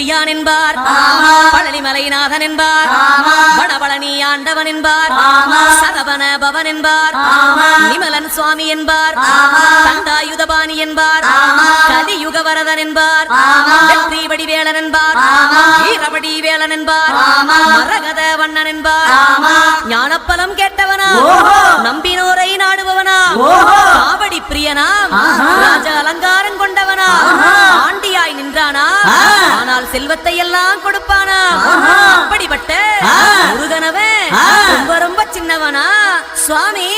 முடியான் என்பார், பழனிமலைநாதன் என்பார், வடபழனி ஆண்டவன் என்பார், சரவண பவன் என்பார், நிமலன் சுவாமி என்பார், தண்டாயுதபாணி என்பார், கலியுக வரதன் என்பார், வெற்றி வடிவேலன் என்பார், வீரவடி வேலன் என்பார், மரகத வண்ணன் என்பார், ஞானப்பலம் கேட்டவனா, நம்பினோரை நாடுபவனா, காவடி பிரியனாம், ராஜ அலங்காரம் கொண்டவனா, ஆண்டியாய் நின்றானா, ஆனால் செல்வத்தை எல்லாம் கொடுப்பானா, அப்படிப்பட்ட முருகனவன் ரொம்ப ரொம்ப சின்னவனா சுவாமி.